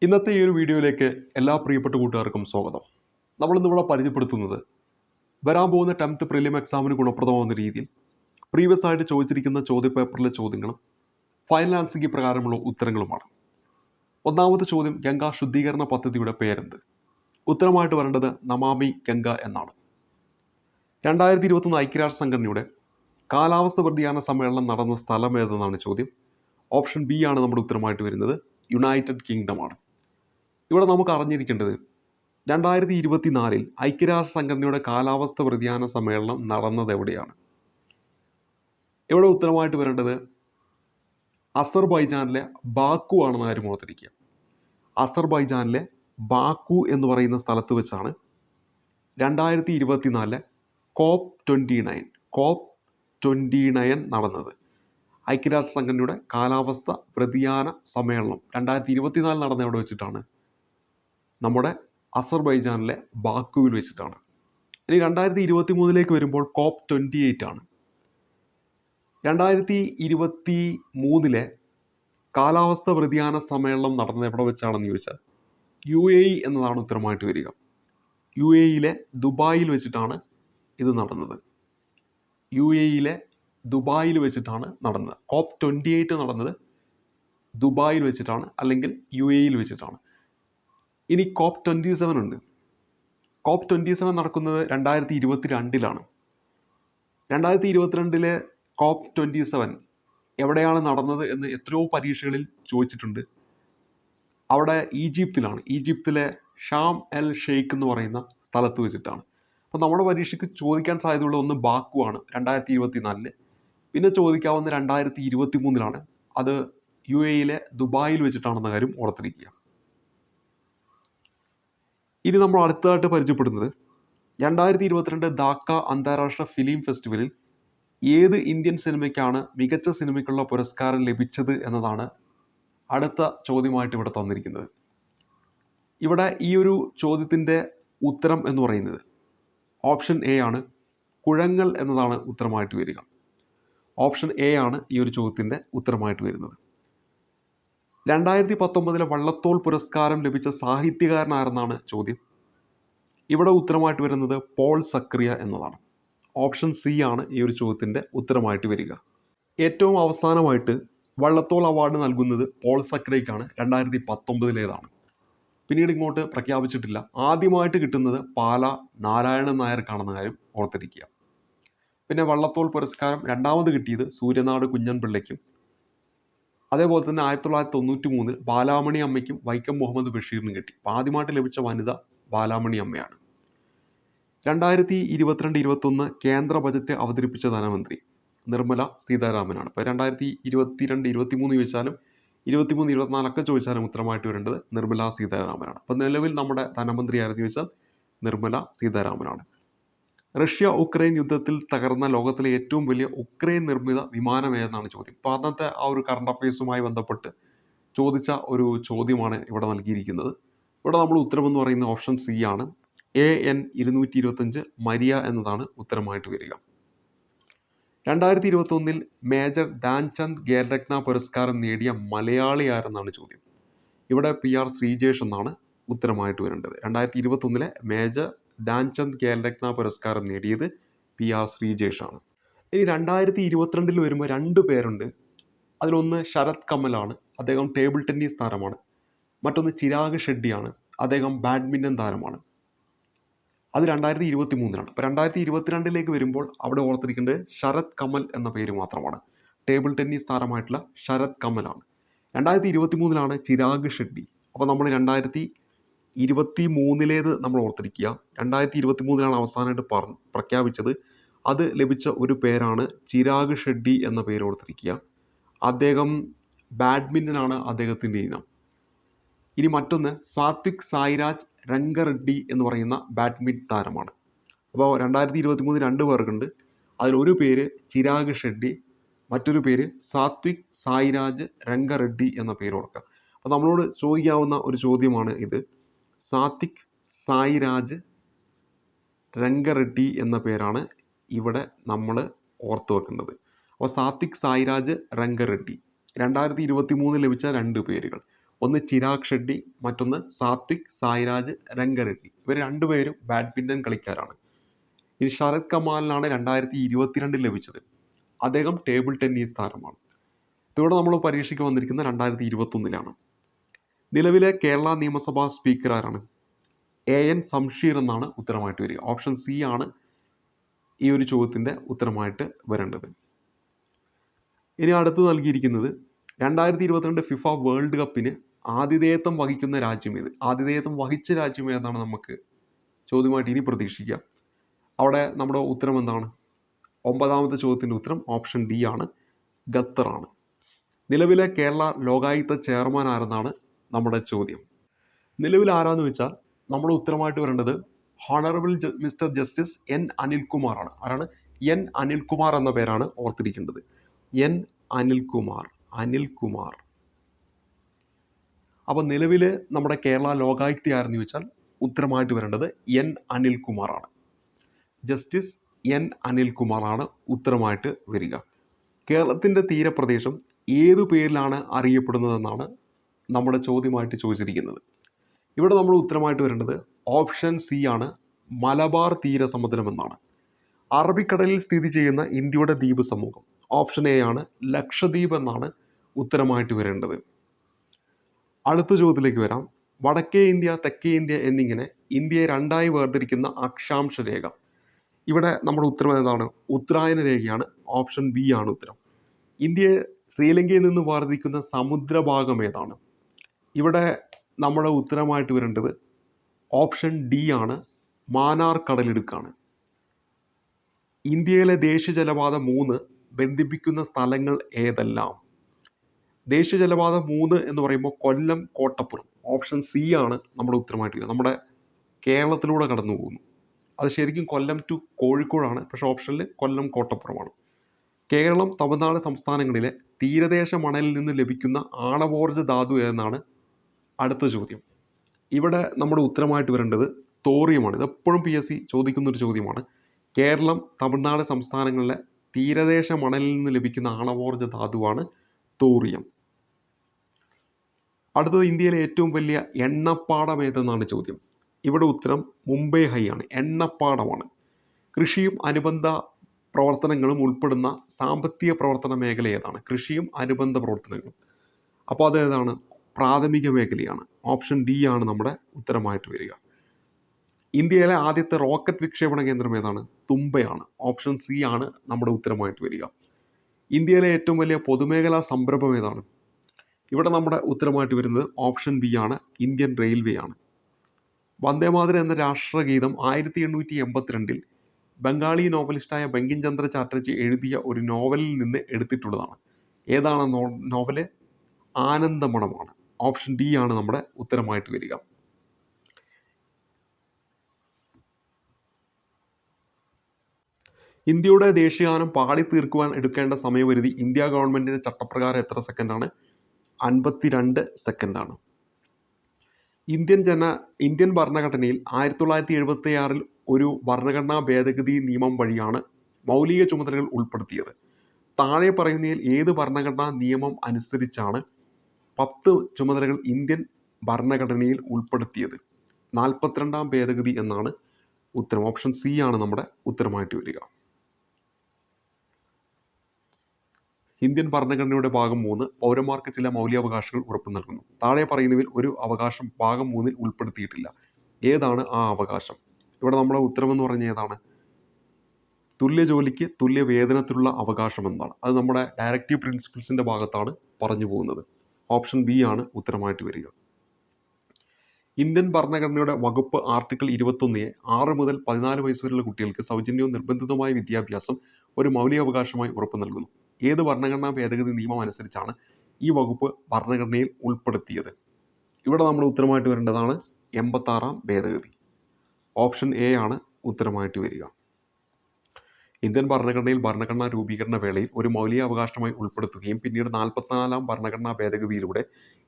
ഇന്നത്തെ ഈ ഒരു വീഡിയോയിലേക്ക് എല്ലാ പ്രിയപ്പെട്ട കൂട്ടുകാർക്കും സ്വാഗതം. നമ്മളിന്നിവിടെ പരിചയപ്പെടുത്തുന്നത് വരാൻ പോകുന്ന 10th പ്രിലിം എക്സാമിന് ഗുണപ്രദമാകുന്ന രീതിയിൽ പ്രീവിയസ് ആയിട്ട് ചോദിച്ചിരിക്കുന്ന ചോദ്യപേപ്പറിലെ ചോദ്യങ്ങളും ഫൈനൽ ആൻസർ കീ പ്രകാരമുള്ള ഉത്തരങ്ങളുമാണ്. ഒന്നാമത്തെ ചോദ്യം, ഗംഗാ ശുദ്ധീകരണ പദ്ധതിയുടെ പേരെന്ത്? ഉത്തരമായിട്ട് വരേണ്ടത് നമാമി ഗംഗ എന്നാണ്. 2021 ഐക്യരാഷ്ട്ര സംഘടനയുടെ കാലാവസ്ഥ വ്യതിയാന സമ്മേളനം നടന്ന സ്ഥലം ഏതെന്നാണ് ചോദ്യം. ഓപ്ഷൻ ബി ആണ് നമ്മുടെ ഉത്തരമായിട്ട് വരുന്നത്, യുണൈറ്റഡ് കിങ്ഡം ആണ്. ഇവിടെ നമുക്ക് അറിഞ്ഞിരിക്കേണ്ടത് 2024 ഐക്യരാഷ്ട്ര സംഘടനയുടെ കാലാവസ്ഥ വ്യതിയാന സമ്മേളനം നടന്നത് എവിടെയാണ്? ഇവിടെ ഉത്തരമായിട്ട് വരേണ്ടത് അസർബൈജാനിലെ ബാക്കു ആണെന്ന് കാര്യം ഓർത്തിരിക്കുക. അസർബൈജാനിലെ ബാക്കു എന്ന് പറയുന്ന സ്ഥലത്ത് വെച്ചാണ് 2024 COP29 നടന്നത്. ഐക്യരാഷ്ട്ര സംഘടനയുടെ കാലാവസ്ഥ വ്യതിയാന സമ്മേളനം 2024 നടന്ന എവിടെ വെച്ചിട്ടാണ്? നമ്മുടെ അസർബൈജാനിലെ ബാക്കുവിൽ വെച്ചിട്ടാണ്. ഇനി 2023 വരുമ്പോൾ COP28 ആണ്. 2023 കാലാവസ്ഥ വ്യതിയാന സമ്മേളനം നടന്നത് എവിടെ വെച്ചാണെന്ന് ചോദിച്ചാൽ UAE എന്നതാണ് ഉത്തരമായിട്ട് വരിക. UAEയിലെ ദുബായിൽ വെച്ചിട്ടാണ് ഇത് നടന്നത്. UAEയിലെ ദുബായിൽ വെച്ചിട്ടാണ് നടന്നത്. COP28 നടന്നത് ദുബായിൽ വെച്ചിട്ടാണ്, അല്ലെങ്കിൽ UAEയിൽ വെച്ചിട്ടാണ്. ഇനി COP27 ഉണ്ട്. COP27 നടക്കുന്നത് 2022 2022 COP27 എവിടെയാണ് നടന്നത് എന്ന് എത്രയോ പരീക്ഷകളിൽ ചോദിച്ചിട്ടുണ്ട്. അവിടെ ഈജിപ്തിലാണ്. ഈജിപ്തിലെ ഷാം എൽ ഷെയ്ഖ് എന്ന് പറയുന്ന സ്ഥലത്ത് വെച്ചിട്ടാണ്. അപ്പോൾ നമ്മുടെ പരീക്ഷയ്ക്ക് ചോദിക്കാൻ സാധ്യതയുള്ള ഒന്ന് ബാക്കു ആണ് 2024, പിന്നെ ചോദിക്കാവുന്ന 2023 അത് UAEയിലെ ദുബായിൽ വെച്ചിട്ടാണെന്ന കാര്യം ഓർത്തിരിക്കുക. ഇനി നമ്മൾ അടുത്തതായിട്ട് പരിചയപ്പെടുന്നത് 2022 ധാക്ക അന്താരാഷ്ട്ര ഫിലിം ഫെസ്റ്റിവലിൽ ഏത് ഇന്ത്യൻ സിനിമയ്ക്കാണ് മികച്ച സിനിമയ്ക്കുള്ള പുരസ്കാരം ലഭിച്ചത് എന്നതാണ് അടുത്ത ചോദ്യമായിട്ട് ഇവിടെ തന്നിരിക്കുന്നത്. ഇവിടെ ഈ ഒരു ചോദ്യത്തിൻ്റെ ഉത്തരം എന്ന് പറയുന്നത് ഓപ്ഷൻ എ ആണ്, കുഴങ്ങൾ എന്നതാണ് ഉത്തരമായിട്ട് വരിക. ഓപ്ഷൻ എ ആണ് ഈ ഒരു ചോദ്യത്തിൻ്റെ ഉത്തരമായിട്ട് വരുന്നത്. 2019 വള്ളത്തോൾ പുരസ്കാരം ലഭിച്ച സാഹിത്യകാരനാരെന്നാണ് ചോദ്യം. ഇവിടെ ഉത്തരമായിട്ട് വരുന്നത് പോൾ സക്രിയ എന്നതാണ്. ഓപ്ഷൻ സി ആണ് ഈ ഒരു ചോദ്യത്തിൻ്റെ ഉത്തരമായിട്ട് വരിക. ഏറ്റവും അവസാനമായിട്ട് വള്ളത്തോൾ അവാർഡ് നൽകുന്നത് പോൾ സക്രിയയ്ക്കാണ്. 2019 പിന്നീട് ഇങ്ങോട്ട് പ്രഖ്യാപിച്ചിട്ടില്ല. ആദ്യമായിട്ട് കിട്ടുന്നത് പാല നാരായണൻ നായർക്കാണെന്ന കാര്യം ഓർത്തിരിക്കുക. പിന്നെ വള്ളത്തോൾ പുരസ്കാരം രണ്ടാമത് കിട്ടിയത് സൂര്യനാട് കുഞ്ഞൻപിള്ളയ്ക്കും, അതേപോലെ തന്നെ 1993 ബാലാമണി അമ്മയ്ക്കും വൈക്കം മുഹമ്മദ് ബഷീറിനും കിട്ടി. അപ്പോൾ ആദ്യമായിട്ട് ലഭിച്ച വനിത ബാലാമണി അമ്മയാണ്. 2022-21 കേന്ദ്ര ബജറ്റ് അവതരിപ്പിച്ച ധനമന്ത്രി നിർമ്മല സീതാരാമനാണ്. ഇപ്പോൾ 2022-23 ചോദിച്ചാലും 23-24 ചോദിച്ചാലും ഉത്തരമായിട്ട് വരേണ്ടത് നിർമ്മല സീതാരാമനാണ്. അപ്പോൾ നിലവിൽ നമ്മുടെ ധനമന്ത്രി ആരെന്ന് ചോദിച്ചാൽ നിർമ്മല സീതാരാമനാണ്. റഷ്യ ഉക്രൈൻ യുദ്ധത്തിൽ തകർന്ന ലോകത്തിലെ ഏറ്റവും വലിയ ഉക്രൈൻ നിർമ്മിത വിമാനം ഏതെന്നാണ് ചോദ്യം. അപ്പോൾ അന്നത്തെ ആ ഒരു കറണ്ട് അഫയേഴ്സുമായി ബന്ധപ്പെട്ട് ചോദിച്ച ഒരു ചോദ്യമാണ് ഇവിടെ നൽകിയിരിക്കുന്നത്. ഇവിടെ നമ്മൾ ഉത്തരമെന്ന് പറയുന്ന ഓപ്ഷൻ സി ആണ്, AN 225 മരിയ എന്നതാണ് ഉത്തരമായിട്ട് വരിക. 2021 മേജർ ധ്യാൻചന്ദ് ഖേൽരത്ന പുരസ്കാരം നേടിയ മലയാളി ആരെന്നാണ് ചോദ്യം. ഇവിടെ PR ശ്രീജേഷ് എന്നാണ് ഉത്തരമായിട്ട് വരേണ്ടത്. 2021 മേജർ ധ്യാൻചന്ദ് ഖേൽരത്ന പുരസ്കാരം നേടിയത് PR ശ്രീജേഷ് ആണ്. ഇനി 2022 വരുമ്പോൾ 2 പേരുണ്ട്. അതിലൊന്ന് ശരത് കമലാണ്, അദ്ദേഹം ടേബിൾ ടെന്നീസ് താരമാണ്. മറ്റൊന്ന് ചിരാഗ് ഷെഡ്ഡിയാണ്, അദ്ദേഹം ബാഡ്മിൻ്റൺ താരമാണ്. അത് 2023 അപ്പോൾ 2022 വരുമ്പോൾ അവിടെ ഓർത്തിരിക്കേണ്ടത് ശരത് കമൽ എന്ന പേര് മാത്രമാണ്. ടേബിൾ ടെന്നീസ് താരമായിട്ടുള്ള ശരത് കമലാണ്. 2023 ചിരാഗ് ഷെഡ്ഡി. അപ്പോൾ നമ്മൾ 2023 നമ്മൾ ഓർത്തിരിക്കുക. 2023 അവസാനമായിട്ട് പ്രഖ്യാപിച്ചത്. അത് ലഭിച്ച ഒരു പേരാണ് ചിരാഗ് ഷെഡ്ഡി എന്ന പേര് ഓർത്തിരിക്കുക. അദ്ദേഹം ബാഡ്മിൻ്റൺ ആണ് അദ്ദേഹത്തിൻ്റെ ഇനം. ഇനി മറ്റൊന്ന് സാത്വിക് സായിരാജ് രംഗറെഡ്ഡി എന്ന് പറയുന്ന ബാഡ്മിൻ്റൺ താരമാണ്. അപ്പോൾ 2023 2 പേർക്കുണ്ട്. അതിലൊരു പേര് ചിരാഗ് ഷെഡ്ഡി, മറ്റൊരു പേര് സാത്വിക് സായിരാജ് രംഗറെഡ്ഡി എന്ന പേര് ഓർക്കുക. അപ്പോൾ നമ്മളോട് ചോദിക്കാവുന്ന ഒരു ചോദ്യമാണ് ഇത്. സാത്വിക് സായിരാജ് രംഗറെഡ്ഡി എന്ന പേരാണ് ഇവിടെ നമ്മൾ ഓർത്തു വെക്കേണ്ടത്. അപ്പോൾ സാത്വിക് സായിരാജ് രംഗറെഡ്ഡി 2023 ലഭിച്ച 2 പേരുകൾ. ഒന്ന് ചിരാഗ് ഷെഡ്ഡി, മറ്റൊന്ന് സാത്വിക് സായിരാജ് രംഗറെഡ്ഡി. ഇവർ രണ്ടുപേരും ബാഡ്മിൻ്റൺ കളിക്കാരാണ്. ഇനി ശരത് കമാലിനാണ് 2022 ലഭിച്ചത്. അദ്ദേഹം ടേബിൾ ടെന്നീസ് താരമാണ്. ഇവിടെ നമ്മൾ പരീക്ഷയ്ക്ക് വന്നിരിക്കുന്ന 2021. നിലവിലെ കേരള നിയമസഭാ സ്പീക്കർ ആരാണ്? AN സംഷീർ എന്നാണ് ഉത്തരമായിട്ട് വരിക. ഓപ്ഷൻ സി ആണ് ഈ ഒരു ചോദ്യത്തിൻ്റെ ഉത്തരമായിട്ട് വരേണ്ടത്. ഇനി അടുത്ത് നൽകിയിരിക്കുന്നത് 2022 ഫിഫ വേൾഡ് കപ്പിന് ആതിഥേയത്വം വഹിക്കുന്ന രാജ്യം ഏത്? ആതിഥേയത്വം വഹിച്ച രാജ്യം ഏതാണ് നമുക്ക് ചോദ്യമായിട്ട് ഇനി പ്രതീക്ഷിക്കാം. അവിടെ നമ്മുടെ ഉത്തരം എന്താണ്? 9ാമത്തെ ചോദ്യത്തിൻ്റെ ഉത്തരം ഓപ്ഷൻ ഡി ആണ്, ഖത്തറാണ്. നിലവിലെ കേരള ലോകായുക്ത ചെയർമാൻ ആരെന്നാണ് നമ്മുടെ ചോദ്യം. നിലവിൽ ആരാന്ന് വെച്ചാൽ നമ്മുടെ ഉത്തരമായിട്ട് വരേണ്ടത് honourable mister justice N Anilkumar ആണ്. ആരാണ്? N അനിൽകുമാർ എന്ന പേരാണ് ഓർത്തിരിക്കേണ്ടത്. N അനിൽകുമാർ. അപ്പോൾ നിലവിൽ നമ്മുടെ കേരള ലോകായുക്ത ആരെന്ന് ചോദിച്ചാൽ ഉത്തരമായിട്ട് വരേണ്ടത് N അനിൽകുമാർ ആണ്. ജസ്റ്റിസ് N അനിൽകുമാർ ആണ് ഉത്തരമായിട്ട് വരിക. കേരളത്തിൻ്റെ തീരപ്രദേശം ഏതു പേരിലാണ് അറിയപ്പെടുന്നതെന്നാണ് നമ്മുടെ ചോദ്യമായിട്ട് ചോദിച്ചിരിക്കുന്നത്. ഇവിടെ നമ്മൾ ഉത്തരമായിട്ട് വരേണ്ടത് ഓപ്ഷൻ സി ആണ്, മലബാർ തീരസമുദ്രം എന്നാണ്. അറബിക്കടലിൽ സ്ഥിതി ചെയ്യുന്ന ഇന്ത്യയുടെ ദ്വീപ് സമൂഹം ഓപ്ഷൻ എ ആണ്, ലക്ഷദ്വീപ് എന്നാണ് ഉത്തരമായിട്ട് വരേണ്ടത്. അടുത്ത ചോദ്യത്തിലേക്ക് വരാം. വടക്കേ ഇന്ത്യ, തെക്കേ ഇന്ത്യ എന്നിങ്ങനെ ഇന്ത്യയെ രണ്ടായി വേർതിരിക്കുന്ന അക്ഷാംശ രേഖ. ഇവിടെ നമ്മുടെ ഉത്തരം ഏതാണ്? ഉത്തരായന രേഖയാണ്. ഓപ്ഷൻ ബി ആണ് ഉത്തരം. ഇന്ത്യയെ ശ്രീലങ്കയിൽ നിന്ന് വേർതിരിക്കുന്ന സമുദ്രഭാഗം ഏതാണ്? ഇവിടെ നമ്മുടെ ഉത്തരമായിട്ട് വരേണ്ടത് ഓപ്ഷൻ ഡി ആണ്, മാന്നാർ കടലിടുക്കാണ്. ഇന്ത്യയിലെ ദേശീയ ജലപാത 3 ബന്ധിപ്പിക്കുന്ന സ്ഥലങ്ങൾ ഏതെല്ലാം? ദേശീയ ജലപാത 3 എന്ന് പറയുമ്പോൾ കൊല്ലം കോട്ടപ്പുറം. ഓപ്ഷൻ സി ആണ് നമ്മുടെ ഉത്തരമായിട്ട് വരിക. നമ്മുടെ കേരളത്തിലൂടെ കടന്നു പോകുന്നു. അത് ശരിക്കും കൊല്ലം ടു കോഴിക്കോടാണ്, പക്ഷേ ഓപ്ഷനിൽ കൊല്ലം കോട്ടപ്പുറമാണ്. കേരളം, തമിഴ്നാട് സംസ്ഥാനങ്ങളിലെ തീരദേശ മണലിൽ നിന്ന് ലഭിക്കുന്ന ആണവോർജ്ജ ധാതു എന്നാണ് അടുത്ത ചോദ്യം. ഇവിടെ നമ്മുടെ ഉത്തരമായിട്ട് വരേണ്ടത് തോറിയമാണ്. ഇതെപ്പോഴും PSC ചോദിക്കുന്നൊരു ചോദ്യമാണ്. കേരളം, തമിഴ്നാട് സംസ്ഥാനങ്ങളിലെ തീരദേശ മണലിൽ നിന്ന് ലഭിക്കുന്ന ആണവോർജ്ജ ധാതുവാണ് തോറിയം. അടുത്തത് ഇന്ത്യയിലെ ഏറ്റവും വലിയ എണ്ണപ്പാടം ഏതെന്നാണ് ചോദ്യം. ഇവിടെ ഉത്തരം മുംബൈ ഹൈ ആണ്, എണ്ണപ്പാടമാണ്. കൃഷിയും അനുബന്ധ പ്രവർത്തനങ്ങളും ഉൾപ്പെടുന്ന സാമ്പത്തിക പ്രവർത്തന മേഖല ഏതാണ്? കൃഷിയും അനുബന്ധ പ്രവർത്തനങ്ങളും. അപ്പോൾ അത് ഏതാണ്? പ്രാഥമിക മേഖലയാണ്. ഓപ്ഷൻ ഡി ആണ് നമ്മുടെ ഉത്തരമായിട്ട് വരിക. ഇന്ത്യയിലെ ആദ്യത്തെ റോക്കറ്റ് വിക്ഷേപണ കേന്ദ്രം ഏതാണ്? തുമ്പയാണ്. ഓപ്ഷൻ സി ആണ് നമ്മുടെ ഉത്തരമായിട്ട് വരിക. ഇന്ത്യയിലെ ഏറ്റവും വലിയ പൊതുമേഖലാ സംരംഭം ഏതാണ്? ഇവിടെ നമ്മുടെ ഉത്തരമായിട്ട് വരുന്നത് ഓപ്ഷൻ ബി ആണ്, ഇന്ത്യൻ റെയിൽവേ ആണ്. വന്ദേമാതരം എന്ന രാഷ്ട്രഗീതം 1882 ബംഗാളി നോവലിസ്റ്റായ ബങ്കിം ചന്ദ്ര ചാറ്റർജി എഴുതിയ ഒരു നോവലിൽ നിന്ന് എടുത്തിട്ടുള്ളതാണ്. ഏതാണ് നോവല്? ആനന്ദമഠമാണ്. ഓപ്ഷൻ ഡി ആണ് നമ്മുടെ ഉത്തരമായിട്ട് വരിക. ഇന്ത്യയുടെ ദേശീയഗാനം പാടി തീർക്കുവാൻ എടുക്കേണ്ട സമയപരിധി ഇന്ത്യ ഗവൺമെൻറ്റിൻ്റെ ചട്ടപ്രകാരം എത്ര സെക്കൻഡാണ്? 52 സെക്കൻഡാണ്. ഇന്ത്യൻ ഭരണഘടനയിൽ 1976 ഒരു ഭരണഘടനാ ഭേദഗതി നിയമം വഴിയാണ് മൗലിക ചുമതലകൾ ഉൾപ്പെടുത്തിയത്. താഴെ പറയുന്നതിൽ ഏത് ഭരണഘടനാ നിയമം അനുസരിച്ചാണ് 10 ചുമതലകൾ ഇന്ത്യൻ ഭരണഘടനയിൽ ഉൾപ്പെടുത്തിയത്? 42ാം ഭേദഗതി എന്നാണ് ഉത്തരം. ഓപ്ഷൻ സി ആണ് നമ്മുടെ ഉത്തരമായിട്ട് വരിക. ഇന്ത്യൻ ഭരണഘടനയുടെ ഭാഗം 3 പൗരന്മാർക്ക് ചില മൗലികാവകാശങ്ങൾ ഉറപ്പു നൽകുന്നു. താഴെ പറയുന്നതിൽ ഒരു അവകാശം ഭാഗം 3-ൽ ഉൾപ്പെടുത്തിയിട്ടില്ല. ഏതാണ് ആ അവകാശം? ഇവിടെ നമ്മുടെ ഉത്തരമെന്ന് പറഞ്ഞാൽ ഏതാണ്? തുല്യ ജോലിക്ക് തുല്യ വേതനത്തിലുള്ള അവകാശം എന്നാണ്. അത് നമ്മുടെ ഡയറക്റ്റീവ് പ്രിൻസിപ്പിൾസിൻ്റെ ഭാഗത്താണ് പറഞ്ഞു പോകുന്നത്. ഓപ്ഷൻ ബി ആണ് ഉത്തരമായിട്ട് വരിക. ഇന്ത്യൻ ഭരണഘടനയുടെ വകുപ്പ് ആർട്ടിക്കിൾ 21 6 മുതൽ 14 വയസ്സ് വരെയുള്ള കുട്ടികൾക്ക് സൗജന്യവും നിർബന്ധിതവുമായ വിദ്യാഭ്യാസം ഒരു മൗലികാവകാശമായി ഉറപ്പു നൽകുന്നു. ഏത് ഭരണഘടനാ ഭേദഗതി നിയമം അനുസരിച്ചാണ് ഈ വകുപ്പ് ഭരണഘടനയിൽ ഉൾപ്പെടുത്തിയത്? ഇവിടെ നമ്മൾ ഉത്തരമായിട്ട് വരേണ്ടതാണ് 86ാം ഭേദഗതി. ഓപ്ഷൻ എ ആണ് ഉത്തരമായിട്ട് വരിക. ഇന്ത്യൻ ഭരണഘടനയിൽ ഭരണഘടനാ രൂപീകരണ വേളയിൽ ഒരു മൗലികാവകാശമായി ഉൾപ്പെടുത്തുകയും പിന്നീട് 44ാം ഭരണഘടനാ ഭേദഗതിയിലൂടെ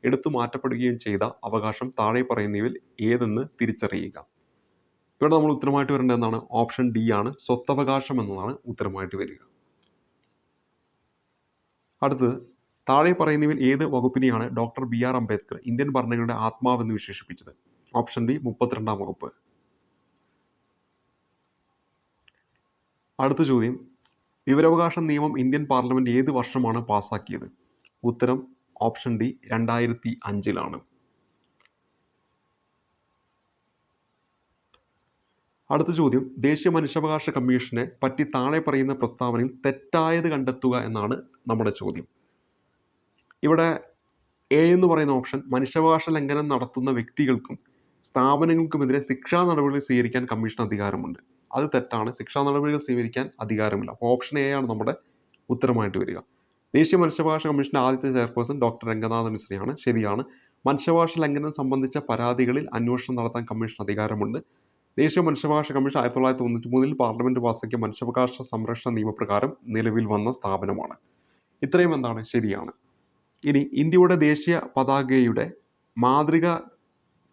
എടുത്തു മാറ്റപ്പെടുകയും ചെയ്ത അവകാശം താഴെ പറയുന്നവയിൽ ഏതെന്ന് തിരിച്ചറിയുക. ഇവിടെ നമ്മൾ ഉത്തരമായിട്ട് വരേണ്ടത് എന്താണ്? ഓപ്ഷൻ ഡി ആണ്, സ്വത്തവകാശം എന്നതാണ് ഉത്തരമായിട്ട് വരിക. അടുത്തത് താഴെ പറയുന്നവയിൽ ഏത് വകുപ്പിനെയാണ് ഡോക്ടർ BR അംബേദ്കർ ഇന്ത്യൻ ഭരണഘടനയുടെ ആത്മാവെന്ന് വിശേഷിപ്പിച്ചത്? ഓപ്ഷൻ ബി 32ാം വകുപ്പ്. അടുത്ത ചോദ്യം, വിവരാവകാശ നിയമം ഇന്ത്യൻ പാർലമെന്റ് ഏത് വർഷമാണ് പാസാക്കിയത്? ഉത്തരം ഓപ്ഷൻ ഡി 2005-ലാണ്. അടുത്ത ചോദ്യം, ദേശീയ മനുഷ്യാവകാശ കമ്മീഷനെ പറ്റി താഴെ പറയുന്ന പ്രസ്താവനയിൽ തെറ്റായത് കണ്ടെത്തുക എന്നാണ് നമ്മുടെ ചോദ്യം. ഇവിടെ എ എന്ന് പറയുന്ന ഓപ്ഷൻ, മനുഷ്യാവകാശ ലംഘനം നടത്തുന്ന വ്യക്തികൾക്കും സ്ഥാപനങ്ങൾക്കുമെതിരെ ശിക്ഷാ നടപടികൾ സ്വീകരിക്കാൻ കമ്മീഷൻ അധികാരമുണ്ട്. അത് തെറ്റാണ്. ശിക്ഷാ നടപടികൾ സ്വീകരിക്കാൻ അധികാരമില്ല. അപ്പോൾ ഓപ്ഷൻ എ ആണ് നമ്മുടെ ഉത്തരമായിട്ട് വരിക. ദേശീയ മനുഷ്യാവകാശ കമ്മീഷന്റെ ആദ്യത്തെ ചെയർപേഴ്സൺ ഡോക്ടർ രംഗനാഥൻ മിശ്രയാണ്. ശരിയാണ്. മനുഷ്യാവകാശ ലംഘനം സംബന്ധിച്ച പരാതികളിൽ അന്വേഷണം നടത്താൻ കമ്മീഷൻ അധികാരമുണ്ട്. ദേശീയ മനുഷ്യാവകാശ കമ്മീഷൻ 1993 പാർലമെന്റ് പാസാക്കിയ മനുഷ്യാവകാശ സംരക്ഷണ നിയമപ്രകാരം നിലവിൽ വന്ന സ്ഥാപനമാണ്. ഇത്രയും എന്താണ്? ശരിയാണ്. ഇനി ഇന്ത്യയുടെ ദേശീയ പതാകയുടെ മാതൃക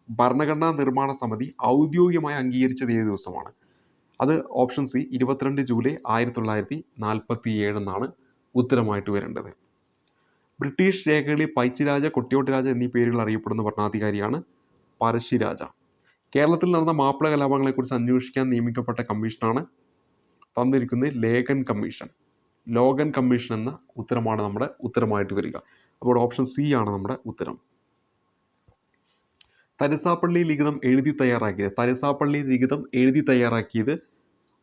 ഭരണഘടനാ നിർമ്മാണ സമിതി ഔദ്യോഗികമായി അംഗീകരിച്ചത് ഏത് ദിവസമാണ്? അത് ഓപ്ഷൻ സി 22 ജൂലൈ 1947 എന്നാണ് ഉത്തരമായിട്ട് വരേണ്ടത്. ബ്രിട്ടീഷ് രേഖകളിൽ പൈച്ചിരാജ, കൊട്ടിയോട്ട് എന്നീ പേരുകൾ അറിയപ്പെടുന്ന ഭരണാധികാരിയാണ് പഴശ്ശിരാജ. കേരളത്തിൽ നടന്ന മാപ്പിള കലാപങ്ങളെക്കുറിച്ച് അന്വേഷിക്കാൻ നിയമിക്കപ്പെട്ട കമ്മീഷനാണ് തന്നിരിക്കുന്നത് ലോഗൻ കമ്മീഷൻ. ലോഗൻ കമ്മീഷൻ എന്ന ഉത്തരമാണ് നമ്മുടെ ഉത്തരമായിട്ട് വരിക. അപ്പോൾ ഓപ്ഷൻ സി ആണ് നമ്മുടെ ഉത്തരം. തരിസാപ്പള്ളി ലിഖിതം എഴുതി തയ്യാറാക്കിയത്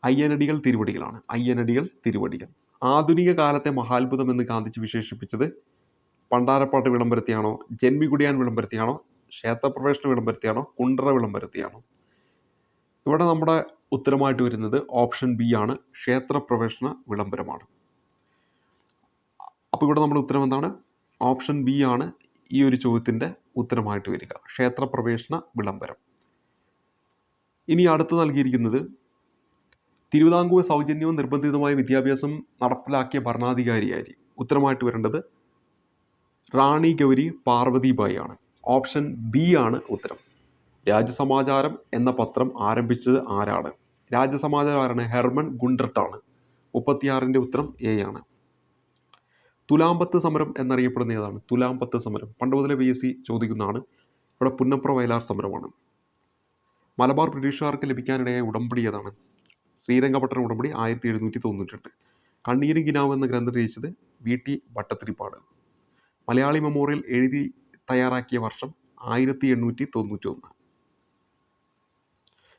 അയ്യനടികൾ തിരുവടികളാണ്. അയ്യനടികൾ തിരുവടികൾ. ആധുനിക കാലത്തെ മഹാത്ഭുതം എന്ന് ഗാന്ധിജി വിശേഷിപ്പിച്ചത് പണ്ടാരപ്പാട്ട് വിളംബരത്തെയാണോ, ജന്മികുടിയാൻ വിളംബരത്തെയാണോ, ക്ഷേത്രപ്രവേശന വിളംബരത്തെയാണോ, കുണ്ടറ വിളംബരത്തെയാണോ? ഇവിടെ നമ്മുടെ ഉത്തരമായിട്ട് വരുന്നത് ഓപ്ഷൻ ബി ആണ്, ക്ഷേത്രപ്രവേശന വിളംബരമാണ്. അപ്പോൾ ഇവിടെ നമ്മുടെ ഉത്തരം എന്താണ്? ഓപ്ഷൻ ബി ആണ് ഈ ഒരു ചോദ്യത്തിൻ്റെ ഉത്തരമായിട്ട് വരിക, ക്ഷേത്രപ്രവേശന വിളംബരം. ഇനി അടുത്ത് നൽകിയിരിക്കുന്നത്, തിരുവിതാംകൂർ സൗജന്യവും നിർബന്ധിതമായ വിദ്യാഭ്യാസം നടപ്പിലാക്കിയ ഭരണാധികാരിയായി. ഉത്തരമായിട്ട് വരേണ്ടത് റാണി ഗൗരി പാർവതിബായി ആണ്. ഓപ്ഷൻ ബി ആണ് ഉത്തരം. രാജ്യസമാചാരം എന്ന പത്രം ആരംഭിച്ചത് ആരാണ്? രാജ്യസമാചാരം ആരാണ്? ഹെർമൻ ഗുണ്ടർട്ടാണ്. 36ന്റെ ഉത്തരം എ ആണ്. തുലാമ്പത്ത് സമരം എന്നറിയപ്പെടുന്ന ഏതാണ്? തുലാമ്പത്ത് സമരം പണ്ട് മുതലേ PSC ചോദിക്കുന്നതാണ്. ഇവിടെ പുന്നപ്ര വയലാർ സമരമാണ്. മലബാർ ബ്രിട്ടീഷുകാർക്ക് ലഭിക്കാനിടയായ ഉടമ്പടി ഏതാണ്? ശ്രീരംഗപട്ടണ ഉടമ്പടി 1792. കണ്ണീരും കിനാവും എന്ന ഗ്രന്ഥം രചിച്ചത് VT ഭട്ടതിരിപ്പാട്. മലയാളി മെമ്മോറിയൽ എഴുതി തയ്യാറാക്കിയ വർഷം 1891.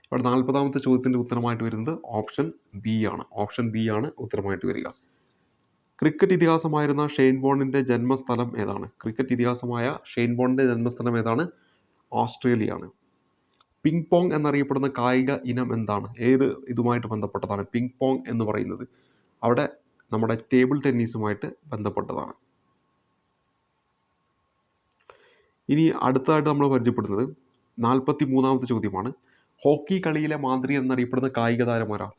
ഇവിടെ 40ാമത്തെ ചോദ്യത്തിൻ്റെ ഉത്തരമായിട്ട് വരുന്നത് ഓപ്ഷൻ ബി ആണ്. ഓപ്ഷൻ ബി ആണ് ഉത്തരമായിട്ട് വരിക. ക്രിക്കറ്റ് ഇതിഹാസമായിരുന്ന ഷെയ്ൻ ബോണ്ടിൻ്റെ ജന്മസ്ഥലം ഏതാണ്? ക്രിക്കറ്റ് ഇതിഹാസമായ ഷെയ്ൻ ബോണ്ടിൻ്റെ ജന്മസ്ഥലം ഏതാണ്? ഓസ്ട്രേലിയയാണ്. പിങ് പോങ് എന്നറിയപ്പെടുന്ന കായിക ഇനം എന്താണ്? ഏത് ഇതുമായിട്ട് ബന്ധപ്പെട്ടതാണ് പിങ് പോങ് എന്ന് പറയുന്നത്? അവിടെ നമ്മുടെ ടേബിൾ ടെന്നീസുമായിട്ട് ബന്ധപ്പെട്ടതാണ്. ഇനി അടുത്തതായിട്ട് നമ്മൾ പരിചയപ്പെടുന്നത് 43ാമത്തെ ചോദ്യമാണ്. ഹോക്കി കളിയിലെ മാന്ത്രി എന്നറിയപ്പെടുന്ന കായിക താരമാരാ?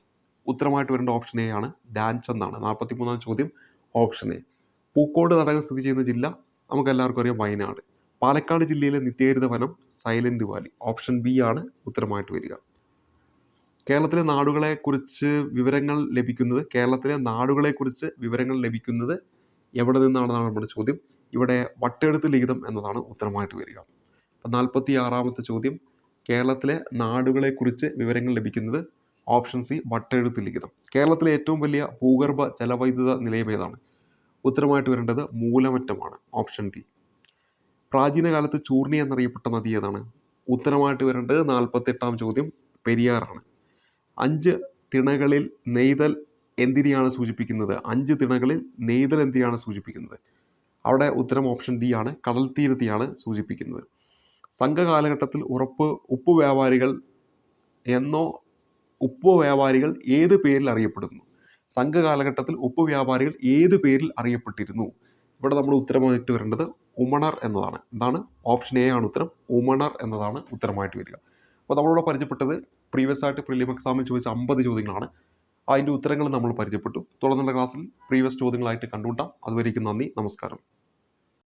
ഉത്തരമായിട്ട് വരേണ്ട ഓപ്ഷൻ എ ആണ്, ധ്യാൻചന്ദ് ആണ്. 43ാം ചോദ്യം ഓപ്ഷൻ എ. പൂക്കോട് തടാകം സ്ഥിതി ചെയ്യുന്ന ജില്ല നമുക്ക് എല്ലാവർക്കും അറിയാം, വയനാട്. പാലക്കാട് ജില്ലയിലെ നിത്യഹരിത വനം സൈലന്റ് വാലി. ഓപ്ഷൻ ബി ആണ് ഉത്തരമായിട്ട് വരിക. കേരളത്തിലെ നാടുകളെക്കുറിച്ച് വിവരങ്ങൾ ലഭിക്കുന്നത് എവിടെ നിന്നാണെന്നാണ് നമ്മുടെ ചോദ്യം. ഇവിടെ വട്ടെഴുത്ത് ലിഖിതം എന്നതാണ് ഉത്തരമായിട്ട് വരിക. അപ്പം 46ാമത്തെ ചോദ്യം, കേരളത്തിലെ നാടുകളെക്കുറിച്ച് വിവരങ്ങൾ ലഭിക്കുന്നത് ഓപ്ഷൻ സി വട്ടെഴുത്ത് ലിഖിതം. കേരളത്തിലെ ഏറ്റവും വലിയ ഭൂഗർഭ ജലവൈദ്യുത നിലയം ഏതാണ്? ഉത്തരമായിട്ട് വരേണ്ടത് മൂലമറ്റമാണ്. Option D. പ്രാചീന കാലത്ത് ചൂർണി എന്നറിയപ്പെട്ട നദി ഏതാണ്? ഉത്തരമായിട്ട് വരേണ്ടത് 48ാം ചോദ്യം പെരിയാറാണ്. 5 തിണകളിൽ നെയ്തൽ എന്തിനെയാണ് സൂചിപ്പിക്കുന്നത്? 5 തിണകളിൽ നെയ്തൽ എന്തിനെയാണ് സൂചിപ്പിക്കുന്നത്? അവിടെ ഉത്തരം ഓപ്ഷൻ ഡി ആണ്, കടൽ തീരത്തെയാണ് സൂചിപ്പിക്കുന്നത്. സംഘകാലഘട്ടത്തിൽ ഉപ്പ് വ്യാപാരികൾ ഏത് പേരിൽ അറിയപ്പെടുന്നു? സംഘകാലഘട്ടത്തിൽ ഉപ്പ് വ്യാപാരികൾ ഏത് പേരിൽ അറിയപ്പെട്ടിരുന്നു? ഇവിടെ നമ്മൾ ഉത്തരമായിട്ട് വരേണ്ടത് ഉമണർ എന്നതാണ്. എന്താണ്? ഓപ്ഷൻ എ ആണ് ഉത്തരം, ഉമണർ എന്നതാണ് ഉത്തരമായിട്ട് വരിക. അപ്പോൾ നമ്മളിവിടെ പരിചയപ്പെട്ടത് പ്രീവിയസ് ആയിട്ട് പ്രിലിം എക്സാമിൽ ചോദിച്ച 50 ചോദ്യങ്ങളാണ്. അതിൻ്റെ ഉത്തരങ്ങൾ നമ്മൾ പരിചയപ്പെട്ടു. തുടർന്നുള്ള ക്ലാസ്സിൽ പ്രീവിയസ് ചോദ്യങ്ങളായിട്ട് കണ്ടുമുട്ടാം. അതുവരേക്കും നന്ദി, നമസ്കാരം.